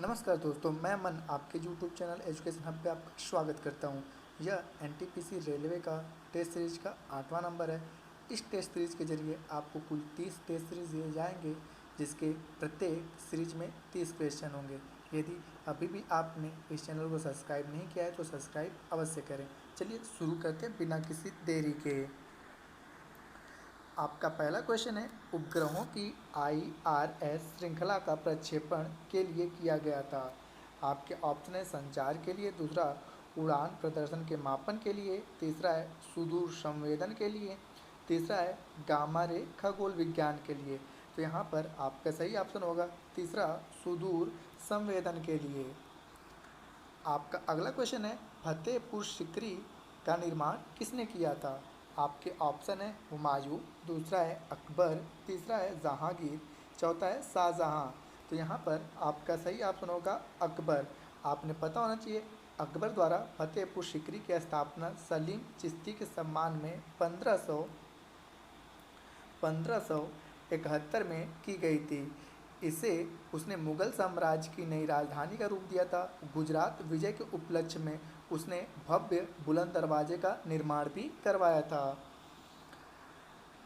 नमस्कार दोस्तों, मैं मन आपके यूट्यूब चैनल एजुकेशन हब पे आपका स्वागत करता हूँ। यह एनटीपीसी रेलवे का टेस्ट सीरीज का 8वां नंबर है। इस टेस्ट सीरीज के जरिए आपको कुल 30 टेस्ट सीरीज दिए जाएंगे, जिसके प्रत्येक सीरीज में 30 क्वेश्चन होंगे। यदि अभी भी आपने इस चैनल को सब्सक्राइब नहीं किया है तो सब्सक्राइब अवश्य करें। चलिए शुरू करते हैं बिना किसी देरी के। आपका पहला क्वेश्चन है, उपग्रहों की IRS श्रृंखला का प्रक्षेपण के लिए किया गया था। आपके ऑप्शन है संचार के लिए, दूसरा उड़ान प्रदर्शन के मापन के लिए, तीसरा है सुदूर संवेदन के लिए, तीसरा है गामा रे खगोल विज्ञान के लिए। तो यहाँ पर आपका सही ऑप्शन होगा तीसरा, सुदूर संवेदन के लिए। आपका अगला क्वेश्चन है, फतेहपुर सिकरी का निर्माण किसने किया था। आपके ऑप्शन है हुमायूं, दूसरा है अकबर, तीसरा है जहांगीर, चौथा है शाहजहां। तो यहाँ पर आपका सही ऑप्शन होगा अकबर। आपने पता होना चाहिए अकबर द्वारा फतेहपुर सिकरी की स्थापना सलीम चिश्ती के सम्मान में 1571 में की गई थी। इसे उसने मुगल साम्राज्य की नई राजधानी का रूप दिया था। गुजरात विजय के उपलक्ष्य में उसने भव्य बुलंद दरवाजे का निर्माण भी करवाया था।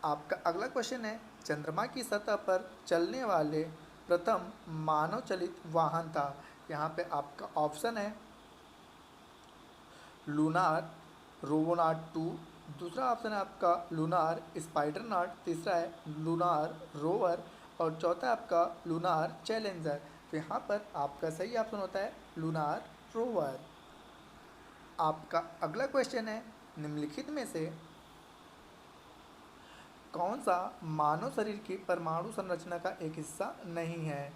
आपका अगला क्वेश्चन है, चंद्रमा की सतह पर चलने वाले प्रथम मानव चलित वाहन था। यहाँ पे आपका ऑप्शन है लूनार रोबोनाट 2, दूसरा ऑप्शन है आपका लूनार स्पाइडरनॉट, तीसरा है लूनार रोवर और चौथा है आपका लूनार चैलेंजर। तो यहाँ पर आपका सही ऑप्शन होता है लूनार रोवर। आपका अगला क्वेश्चन है, निम्नलिखित में से कौन सा मानव शरीर की परमाणु संरचना का एक हिस्सा नहीं है।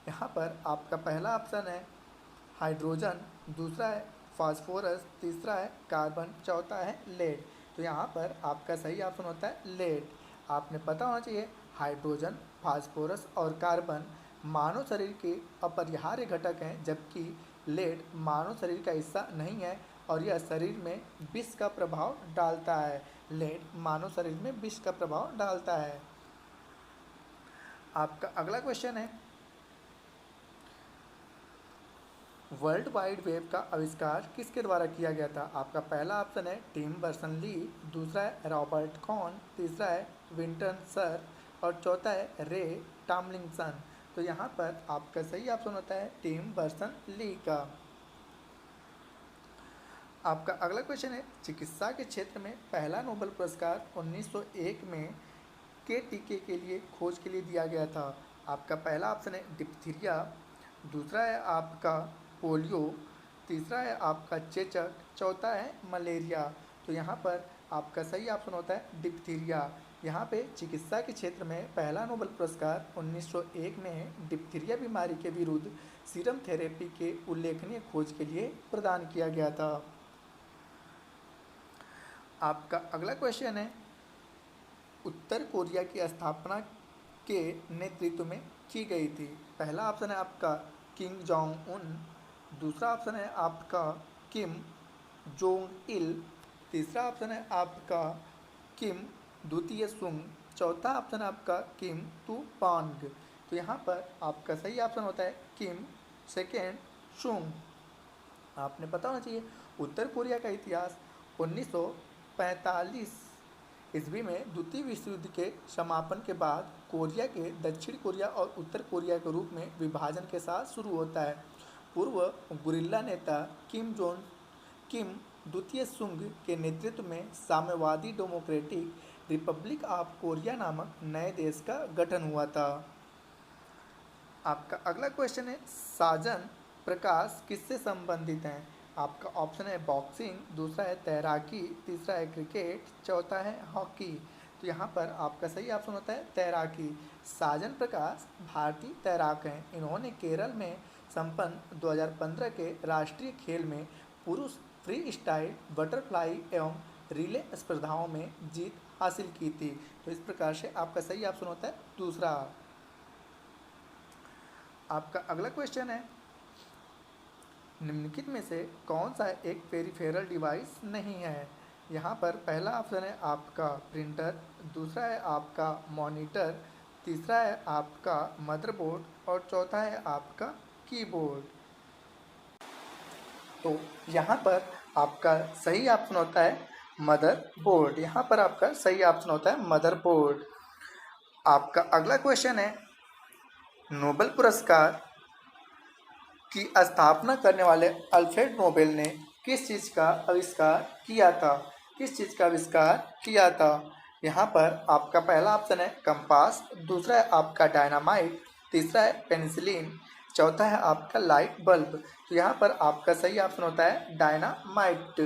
यहाँ पर आपका पहला ऑप्शन है हाइड्रोजन, दूसरा है फास्फोरस, तीसरा है कार्बन, चौथा है लेड। तो यहाँ पर आपका सही ऑप्शन होता है लेड। आपने पता होना चाहिए हाइड्रोजन, फास्फोरस और कार्बन मानव शरीर के अपरिहार्य घटक हैं, जबकि लेड मानव शरीर का हिस्सा नहीं है और यह शरीर में विष का प्रभाव डालता है। लेड मानव शरीर में विष का प्रभाव डालता है। आपका अगला क्वेश्चन है, वर्ल्ड वाइड वेब का आविष्कार किसके द्वारा किया गया था। आपका पहला ऑप्शन है टिम बर्नर्स-ली, दूसरा है रॉबर्ट कॉन, तीसरा है विंटन सर और चौथा है रे टॉमलिंसन। तो यहाँ पर आपका सही ऑप्शन होता है टिम बर्नर्स-ली का। आपका अगला क्वेश्चन है, चिकित्सा के क्षेत्र में पहला नोबेल पुरस्कार 1901 में के टीके के लिए खोज के लिए दिया गया था। आपका पहला ऑप्शन है डिप्थीरिया, दूसरा है आपका पोलियो, तीसरा है आपका चेचक, चौथा है मलेरिया। तो यहाँ पर आपका सही ऑप्शन होता है डिप्थीरिया। यहाँ पे चिकित्सा के क्षेत्र में पहला नोबेल पुरस्कार 1901 में डिप्थीरिया बीमारी के विरुद्ध सीरम थेरेपी के उल्लेखनीय खोज के लिए प्रदान किया गया था। आपका अगला क्वेश्चन है, उत्तर कोरिया की स्थापना के नेतृत्व में की गई थी। पहला ऑप्शन है आपका किम जोंग उन, दूसरा ऑप्शन है आपका किम जोंग इल, तीसरा ऑप्शन है आपका किम द्वितीय सुंग, चौथा ऑप्शन है आपका किम तू पांग। तो यहाँ पर आपका सही ऑप्शन होता है किम सेकेंड सुंग। आपने पता होना चाहिए उत्तर कोरिया का इतिहास 1945 ईस्वी में द्वितीय विश्व युद्ध के समापन के बाद कोरिया के दक्षिण कोरिया और उत्तर कोरिया के रूप में विभाजन के साथ शुरू होता है। पूर्व गुरिल्ला नेता किम द्वितीय सुंग के नेतृत्व में साम्यवादी डेमोक्रेटिक रिपब्लिक ऑफ कोरिया नामक नए देश का गठन हुआ था। आपका अगला क्वेश्चन है, साजन प्रकाश किससे संबंधित हैं। आपका ऑप्शन है बॉक्सिंग, दूसरा है तैराकी, तीसरा है क्रिकेट, चौथा है हॉकी। तो यहाँ पर आपका सही ऑप्शन होता है तैराकी। साजन प्रकाश भारतीय तैराक हैं। इन्होंने केरल में संपन्न 2015 के राष्ट्रीय खेल में पुरुष फ्री स्टाइल बटरफ्लाई एवं रिले स्पर्धाओं में जीत हासिल की थी। तो इस प्रकार से आपका सही ऑप्शन होता है दूसरा। आपका अगला क्वेश्चन है, निम्नलिखित में से कौन सा एक पेरिफेरल डिवाइस नहीं है। यहाँ पर पहला ऑप्शन है आपका प्रिंटर, दूसरा है आपका मॉनिटर, तीसरा है आपका मदरबोर्ड और चौथा है आपका कीबोर्ड। तो यहाँ पर आपका सही ऑप्शन होता है मदरबोर्ड। यहाँ पर आपका सही ऑप्शन होता है मदरबोर्ड। आपका अगला क्वेश्चन है, नोबेल पुरस्कार की स्थापना करने वाले अल्फ्रेड नोबेल ने किस चीज़ का आविष्कार किया था? किस चीज़ का आविष्कार किया था? यहाँ पर आपका पहला ऑप्शन है कंपास, दूसरा है आपका डायनामाइट, तीसरा है पेनिसिलिन, चौथा है आपका लाइट बल्ब। तो यहाँ पर आपका सही ऑप्शन होता है डायनामाइट।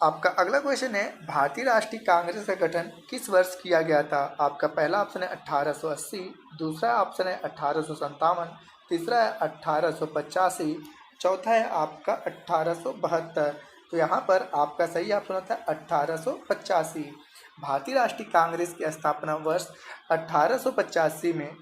आपका अगला क्वेश्चन है, भारतीय राष्ट्रीय कांग्रेस का गठन किस वर्ष किया गया था? आपका पहला ऑप्शन है 1880, दूसरा ऑप्शन है 1857, तीसरा है 1885, चौथा है आपका 1872। तो यहाँ पर आपका सही ऑप्शन होता है 1885। भारतीय राष्ट्रीय कांग्रेस की स्थापना वर्ष 1885 में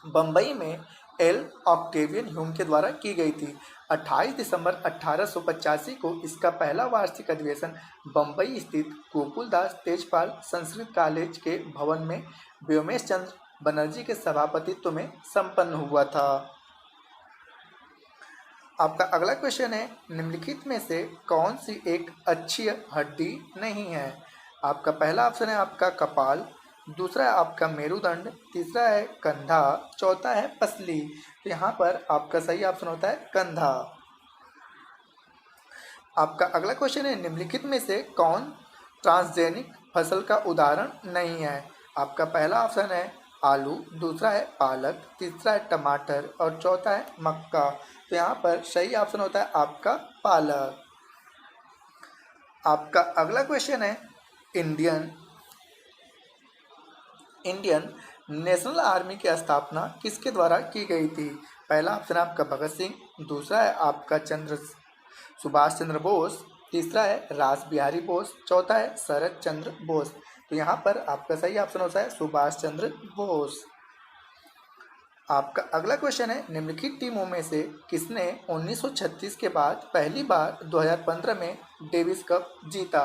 बम्बई में एल ऑक्टेवियन ह्यूम के द्वारा की गई थी। 28 दिसंबर 1885 को इसका पहला वार्षिक अधिवेशन बम्बई स्थित गोकुलदास तेजपाल संस्कृत कॉलेज के भवन में व्योमेश चंद्र बनर्जी के सभापतित्व में संपन्न हुआ था। आपका अगला क्वेश्चन है, निम्नलिखित में से कौन सी एक अच्छी हड्डी नहीं है? आपका पहला ऑप्शन है आपका कपाल, दूसरा है आपका मेरुदंड, तीसरा है कंधा, चौथा है पसली। तो यहाँ पर आपका सही ऑप्शन होता है कंधा। आपका अगला क्वेश्चन है, निम्नलिखित में से कौन ट्रांसजेनिक फसल का उदाहरण नहीं है? आपका पहला ऑप्शन है आलू, दूसरा है पालक, तीसरा है टमाटर और चौथा है मक्का। तो यहाँ पर सही ऑप्शन होता है आपका पालक। आपका अगला क्वेश्चन है, इंडियन नेशनल आर्मी की स्थापना किसके द्वारा की गई थी? पहला ऑप्शन आपका भगत सिंह, दूसरा है आपका सुभाष चंद्र बोस, तीसरा है रास बिहारी बोस, चौथा है शरद चंद्र बोस। तो यहाँ पर आपका सही ऑप्शन होता है सुभाष चंद्र बोस। आपका अगला क्वेश्चन है, निम्नलिखित टीमों में से किसने 1936 के बाद पहली बार 2015 में डेविस कप जीता?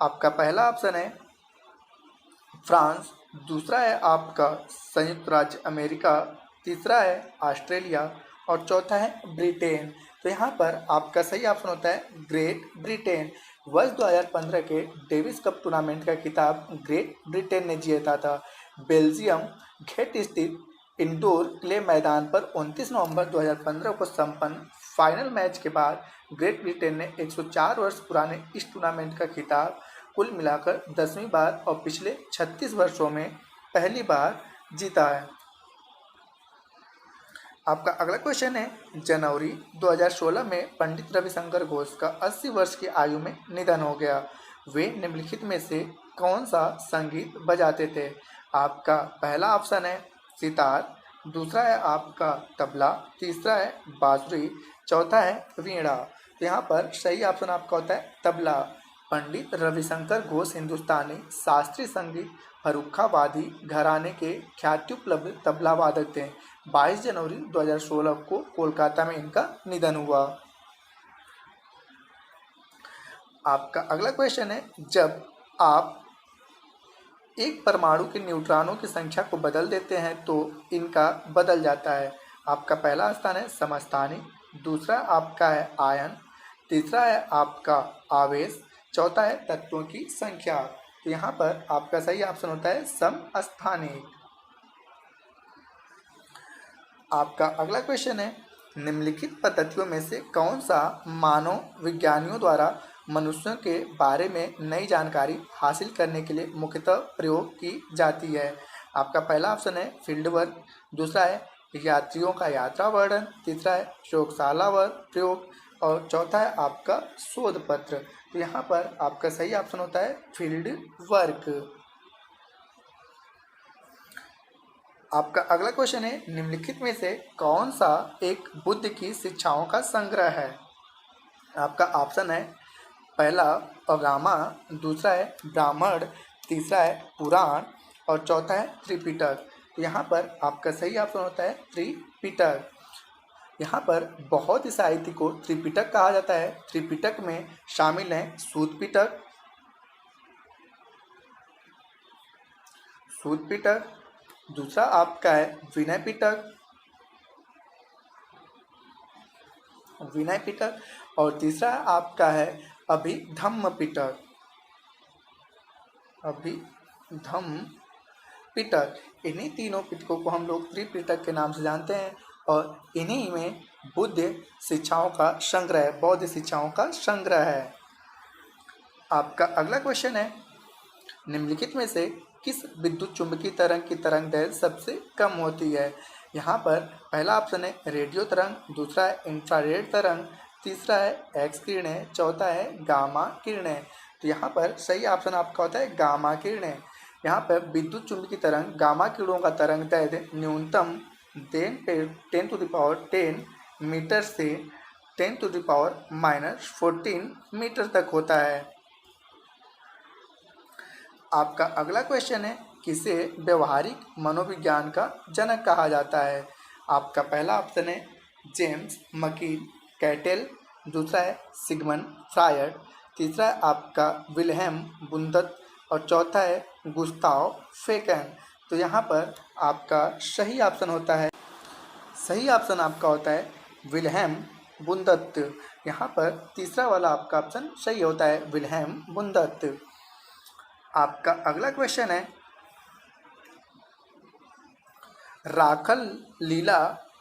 आपका पहला ऑप्शन है फ्रांस, दूसरा है आपका संयुक्त राज्य अमेरिका, तीसरा है ऑस्ट्रेलिया और चौथा है ब्रिटेन। तो यहाँ पर आपका सही ऑप्शन होता है ग्रेट ब्रिटेन। वर्ष 2015 के डेविस कप टूर्नामेंट का खिताब ग्रेट ब्रिटेन ने जीता था। बेल्जियम घेट स्थित इंडोर क्ले मैदान पर 29 नवंबर 2015 को संपन्न फाइनल मैच के बाद ग्रेट ब्रिटेन ने 104 वर्ष पुराने इस टूर्नामेंट का खिताब कुल मिलाकर 10वीं बार और पिछले 36 वर्षों में पहली बार जीता है। आपका अगला क्वेश्चन है, जनवरी 2016 में पंडित रविशंकर घोष का 80 वर्ष की आयु में निधन हो गया। वे निम्नलिखित में से कौन सा संगीत बजाते थे? आपका पहला ऑप्शन है सितार, दूसरा है आपका तबला, तीसरा है बांसुरी, चौथा है वीणा। तो यहाँ पर सही ऑप्शन आपका होता है तबला। पंडित रविशंकर घोष हिंदुस्तानी शास्त्रीय संगीत फर्रुखाबादी घराने के ख्यात्युपलब्ध तबला वादक थे। 22 जनवरी 2016 को कोलकाता में इनका निधन हुआ। आपका अगला क्वेश्चन है, जब आप एक परमाणु के न्यूट्रॉनों की संख्या को बदल देते हैं तो इनका बदल जाता है। आपका पहला स्थान है समस्थानिक, दूसरा आपका है आयन, तीसरा है आपका आवेश, चौथा है तत्वों की संख्या। तो यहाँ पर आपका सही ऑप्शन होता है समस्थानिक। आपका अगला क्वेश्चन है, निम्नलिखित पद्धतियों में से कौन सा मानव विज्ञानियों द्वारा मनुष्यों के बारे में नई जानकारी हासिल करने के लिए मुख्यतः प्रयोग की जाती है? आपका पहला ऑप्शन है फील्ड वर्क, दूसरा है यात्रियों का यात्रा वर्णन, तीसरा है प्रयोगशाला वर्क प्रयोग और चौथा है आपका शोध पत्र। तो यहाँ पर आपका सही ऑप्शन होता है फील्ड वर्क। आपका अगला क्वेश्चन है, निम्नलिखित में से कौन सा एक बुद्ध की शिक्षाओं का संग्रह है? आपका ऑप्शन है पहला अगामा, दूसरा है ब्राह्मण, तीसरा है पुराण और चौथा है त्रिपिटक। तो यहाँ पर आपका सही ऑप्शन होता है त्रिपिटक। यहाँ पर बहुत ही साहित्य को त्रिपिटक कहा जाता है। त्रिपिटक में शामिल हैं सूत पिटक, दूसरा आपका है विनय पिटक विनय पिटक, और तीसरा आपका है अभिधम्म पिटक। अभिधम्म पिटक, इन्हीं तीनों पिटकों को हम लोग त्रिपिटक के नाम से जानते हैं, और इन्हीं में बुद्ध शिक्षाओं का संग्रह, बौद्ध शिक्षाओं का संग्रह है। आपका अगला क्वेश्चन है, निम्नलिखित में से किस विद्युत चुंबकीय तरंग की तरंग दैर्घ्य सबसे कम होती है? यहाँ पर पहला ऑप्शन है रेडियो तरंग, दूसरा है इंफ्रारेड तरंग, तीसरा है एक्स किरणें, चौथा है गामा किरणें। तो यहाँ पर सही ऑप्शन आपका होता है गामा किरणें। यहाँ पर विद्युत चुंबकीय तरंग गामा किरणों का तरंग दैर्घ्य न्यूनतम 10⁻10 मीटर से 10⁻⁻14 मीटर तक होता है। आपका अगला क्वेश्चन है, किसे व्यवहारिक मनोविज्ञान का जनक कहा जाता है? आपका पहला ऑप्शन है जेम्स मकीन कैटेल, दूसरा है सिगमंड फ्रायड, तीसरा है आपका विल्हेम बुंदत, और चौथा है गुस्ताव फेकन। तो यहाँ पर आपका सही ऑप्शन होता है, सही ऑप्शन आपका होता है विल्हेम बुंदत। यहाँ पर तीसरा वाला आपका ऑप्शन सही होता है विल्हेम बुंदत। आपका अगला क्वेश्चन है, राखल लीला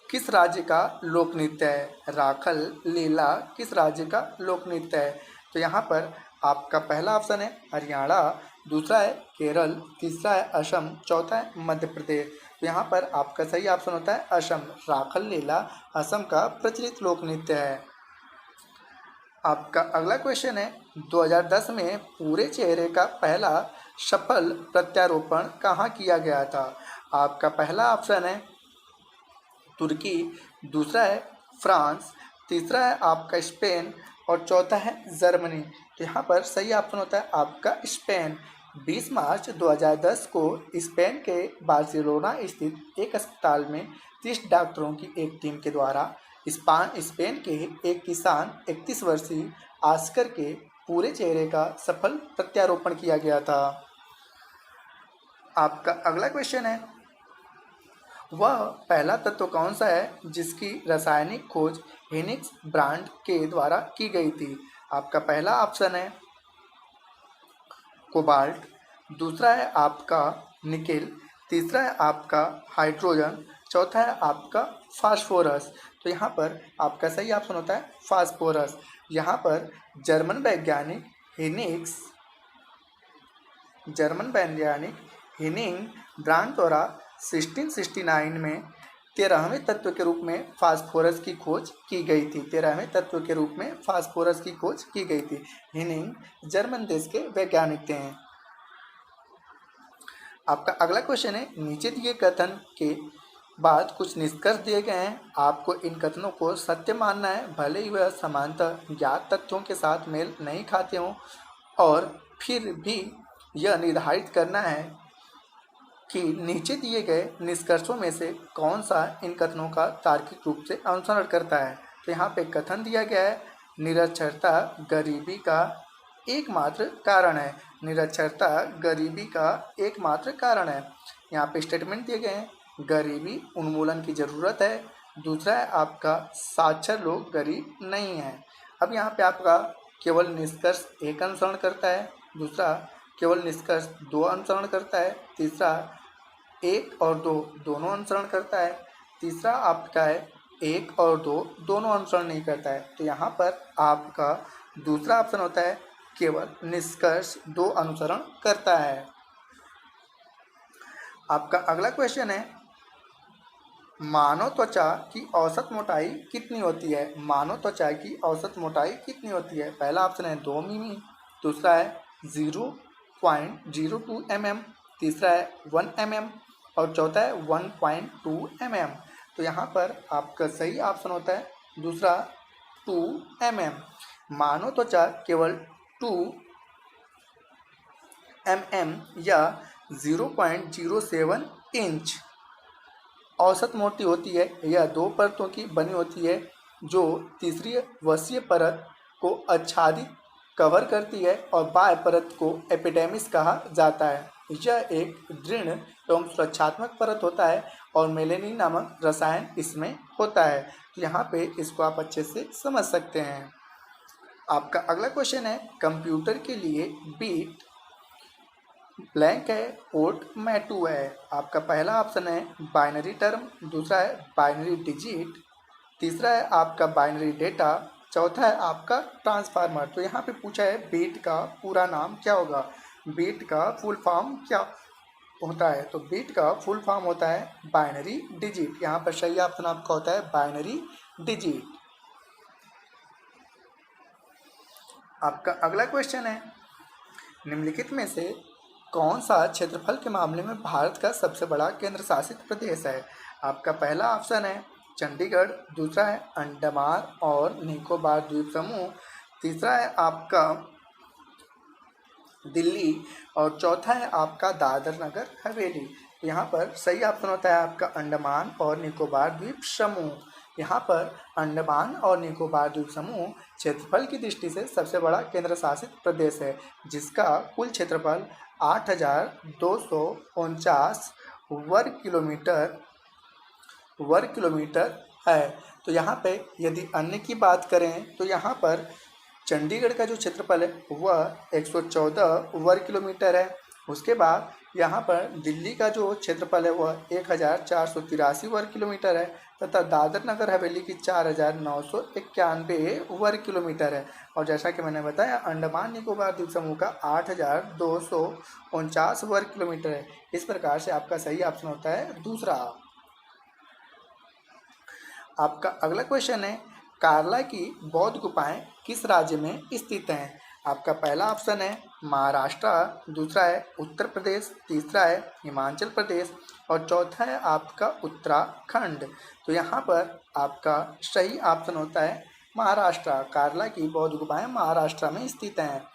किस राज्य का लोक नृत्य है? राखल लीला किस राज्य का लोक नृत्य है? तो यहाँ पर आपका पहला ऑप्शन है हरियाणा, दूसरा है केरल, तीसरा है असम, चौथा है मध्य प्रदेश। तो यहाँ पर आपका सही ऑप्शन होता है असम। राखल लीला असम का प्रचलित लोक नृत्य है। आपका अगला क्वेश्चन है, 2010 में पूरे चेहरे का पहला सफल प्रत्यारोपण कहाँ किया गया था? आपका पहला ऑप्शन है तुर्की, दूसरा है फ्रांस, तीसरा है आपका स्पेन, और चौथा है जर्मनी। तो यहाँ पर सही ऑप्शन होता है आपका स्पेन। 20 मार्च 2010 को स्पेन के बार्सिलोना स्थित एक अस्पताल में 30 डॉक्टरों की एक टीम के द्वारा स्पेन के एक किसान 31 वर्षीय आस्कर के पूरे चेहरे का सफल प्रत्यारोपण किया गया था। आपका अगला क्वेश्चन है, वह पहला तत्व कौन सा है जिसकी रासायनिक खोज हेनिक्स ब्रांड के द्वारा की गई थी? आपका पहला ऑप्शन है कोबाल्ट, दूसरा है आपका निकेल, तीसरा है आपका हाइड्रोजन, चौथा है आपका फास्फोरस। तो यहाँ पर आपका सही ऑप्शन होता है फास्फोरस। यहाँ पर जर्मन वैज्ञानिक हेनिंग ब्रांड द्वारा 1669 में 13वें तत्व के रूप में फास्फोरस की खोज की गई थी। 13वें तत्व के रूप में फास्फोरस की खोज की गई थी। हेनिंग जर्मन देश के वैज्ञानिक थे। आपका अगला क्वेश्चन है, नीचे दिए कथन के बाद कुछ निष्कर्ष दिए गए हैं, आपको इन कथनों को सत्य मानना है, भले ही वह समानतः ज्ञात तथ्यों के साथ मेल नहीं खाते हों, और फिर भी यह निर्धारित करना है कि नीचे दिए गए निष्कर्षों में से कौन सा इन कथनों का तार्किक रूप से अनुसरण करता है। तो यहाँ पे कथन दिया गया है, निरक्षरता गरीबी का एकमात्र कारण है। निरक्षरता गरीबी का एकमात्र कारण है। यहाँ पे स्टेटमेंट दिए गए हैं, गरीबी उन्मूलन की ज़रूरत है। दूसरा है आपका साक्षर लोग गरीब नहीं हैं। अब यहाँ पे आपका केवल निष्कर्ष एक अनुसरण करता है, दूसरा केवल निष्कर्ष 2 अनुसरण करता है, तीसरा 1 और 2 दोनों अनुसरण करता है, तीसरा आपका है 1 और 2 दोनों अनुसरण नहीं करता है। तो यहाँ पर आपका दूसरा ऑप्शन होता है केवल निष्कर्ष 2 अनुसरण करता है। आपका अगला क्वेश्चन है, मानव त्वचा की औसत मोटाई कितनी होती है? मानव त्वचा की औसत मोटाई कितनी होती है? पहला ऑप्शन है 2 मिमी, दूसरा है 0.02 mm, तीसरा है 1 mm, और चौथा है 1.2 mm। तो यहाँ पर आपका सही ऑप्शन होता है दूसरा 2 mm। मानव त्वचा केवल 2 mm या 0.07 इंच औसत मोटी होती है। यह 2 परतों की बनी होती है जो तीसरी वसीय परत को आच्छादित कवर करती है, और बाह्य परत को एपिडेमिस कहा जाता है। यह एक दृढ़ एवं सुरक्षात्मक परत होता है और मेलेनिन नामक रसायन इसमें होता है। तो यहाँ पे इसको आप अच्छे से समझ सकते हैं। आपका अगला क्वेश्चन है, कंप्यूटर के लिए बीट ब्लैंक है, पोर्ट मैटू है। आपका पहला ऑप्शन है बाइनरी टर्म, दूसरा है बाइनरी डिजिट, तीसरा है आपका बाइनरी डेटा, चौथा है आपका ट्रांसफार्मर। तो यहाँ पे पूछा है बीट का पूरा नाम क्या होगा, बीट का फुल फॉर्म क्या होता है। तो बीट का फुल फॉर्म होता है बाइनरी डिजिट। यहाँ पर सही ऑप्शन आपका होता है बाइनरी डिजिट। आपका अगला क्वेश्चन है, निम्नलिखित में से कौन सा क्षेत्रफल के मामले में भारत का सबसे बड़ा केंद्र शासित प्रदेश है। आपका पहला ऑप्शन है चंडीगढ़, दूसरा है अंडमान और निकोबार द्वीप समूह, तीसरा है आपका दिल्ली और चौथा है आपका दादर नगर हवेली। तो यहाँ पर सही ऑप्शन होता है आपका अंडमान और निकोबार द्वीप समूह। यहाँ पर अंडमान और निकोबार द्वीप समूह क्षेत्रफल की दृष्टि से सबसे बड़ा केंद्र शासित प्रदेश है, जिसका कुल क्षेत्रफल 8,249 वर्ग किलोमीटर है। तो यहाँ पे यदि अन्य की बात करें तो यहाँ पर चंडीगढ़ का जो क्षेत्रफल है वह 114 वर्ग किलोमीटर है। उसके बाद यहाँ पर दिल्ली का जो क्षेत्रफल है वह 1,483 वर्ग किलोमीटर है तथा दादर नगर हवेली की 4,991 वर्ग किलोमीटर है। और जैसा कि मैंने बताया अंडमान निकोबार द्वीप समूह का 8,249 वर्ग किलोमीटर है। इस प्रकार से आपका सही ऑप्शन होता है दूसरा। आपका अगला क्वेश्चन है, कार्ला की बौद्ध गुफाएं किस राज्य में स्थित हैं। आपका पहला ऑप्शन है महाराष्ट्र, दूसरा है उत्तर प्रदेश, तीसरा है हिमाचल प्रदेश और चौथा है आपका उत्तराखंड। तो यहाँ पर आपका सही ऑप्शन होता है महाराष्ट्र। कार्ला की बौद्ध गुफाएं महाराष्ट्र में स्थित हैं।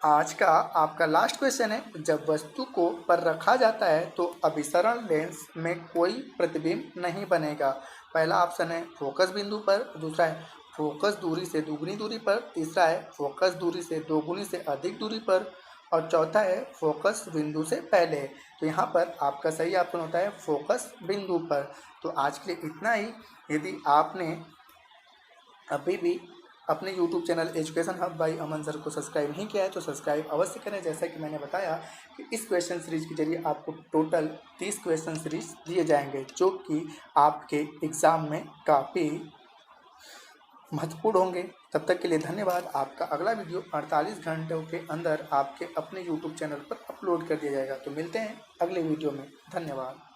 आज का आपका लास्ट क्वेश्चन है, जब वस्तु को पर रखा जाता है तो अभिसरण लेंस में कोई प्रतिबिंब नहीं बनेगा। पहला ऑप्शन है फोकस बिंदु पर, दूसरा है फोकस दूरी से दुगनी दूरी पर, तीसरा है फोकस दूरी से दोगुनी से अधिक दूरी पर और चौथा है फोकस बिंदु से पहले। तो यहाँ पर आपका सही ऑप्शन होता है फोकस बिंदु पर। तो आज के लिए इतना ही। यदि आपने अभी भी अपने YouTube channel education hub by Aman sir को सब्सक्राइब नहीं किया है तो सब्सक्राइब अवश्य करें। जैसा कि मैंने बताया कि इस क्वेश्चन सीरीज के जरिए आपको टोटल 30 क्वेश्चन सीरीज दिए जाएंगे जो कि आपके एग्ज़ाम में काफ़ी महत्वपूर्ण होंगे। तब तक के लिए धन्यवाद। आपका अगला वीडियो 48 घंटों के अंदर आपके अपने YouTube चैनल पर अपलोड कर दिया जाएगा। तो मिलते हैं अगले वीडियो में। धन्यवाद।